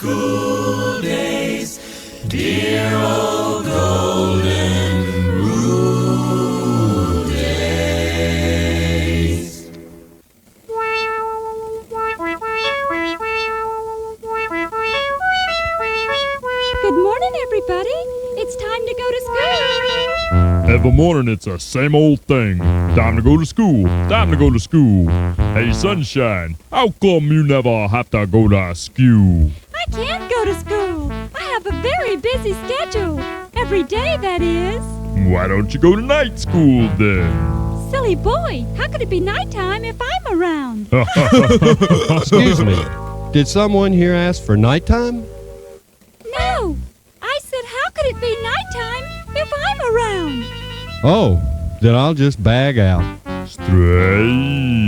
school days, dear old golden rule days. Good morning, everybody. It's time to go to school. Every morning it's the same old thing. Time to go to school. Time to go to school. Hey, sunshine, how come you never have to go to school? I can't go to school. I have a very busy schedule. Every day, that is. Why don't you go to night school then? Silly boy, how could it be nighttime if I'm around? Excuse me. Did someone here ask for nighttime? No. I said, how could it be nighttime if I'm around? Oh, then I'll just bag out. Strange.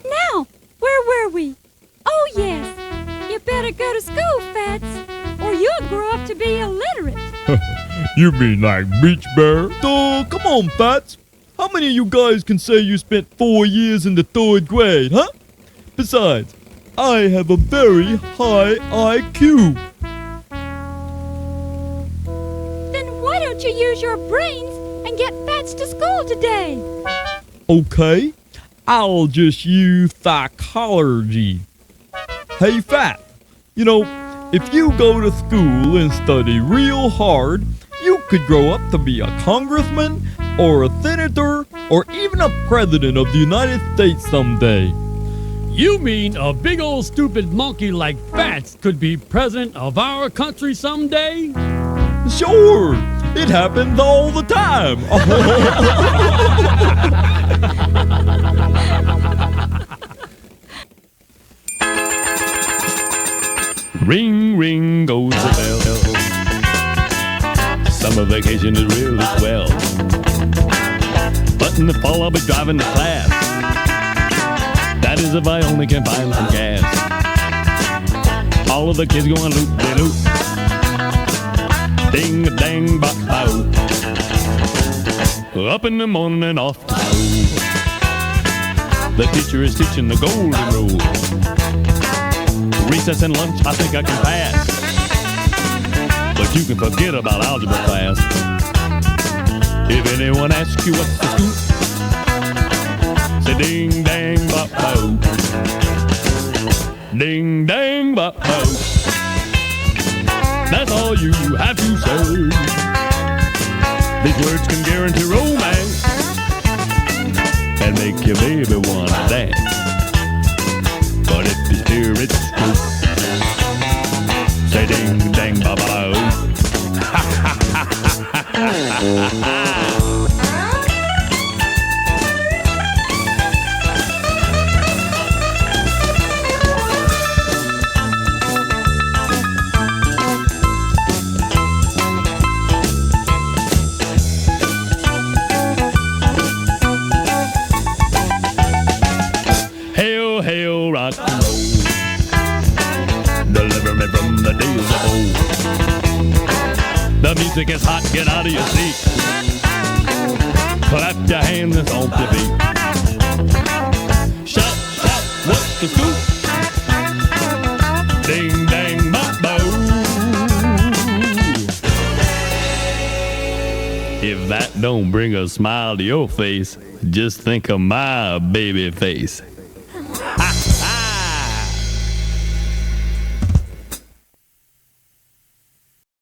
Now, where were we? Oh, yes. You better go to school, Fats, or you'll grow up to be illiterate. You mean like Beach Bear? Oh, come on, Fats. How many of you guys can say you spent 4 years in the 3rd grade, huh? Besides, I have a very high IQ. Then why don't you use your brains and get Fats to school today? Okay, I'll just use psychology. Hey, Fat, if you go to school and study real hard, you could grow up to be a congressman or a senator or even a president of the United States someday. You mean a big old stupid monkey like Fats could be president of our country someday? Sure, it happens all the time. Ring, ring goes the bell. Summer vacation is really swell. But in the fall I'll be driving to class. That is if I only can find some gas. All of the kids going loop-de-loop. Ding-a-dang, bop-bow. Up in the morning and off to school. The teacher is teaching the golden rule. Recess and lunch, I think I can pass. But you can forget about algebra class. If anyone asks you what's the scoop, say ding dang bop bo. Ding dang bop bo. That's all you have to say. These words can guarantee romance and make your baby wanna dance. But if you hear it's true, say ding dang ba ba. Ha ha ha ha ha ha. Hail, hail, rock and roll. Deliver me from the days of old. The music is hot, get out of your seat. Clap your hands and stomp your feet. Shout, shout, what's the scoop? Ding, dang, bop, bo. If that don't bring a smile to your face, just think of my baby face.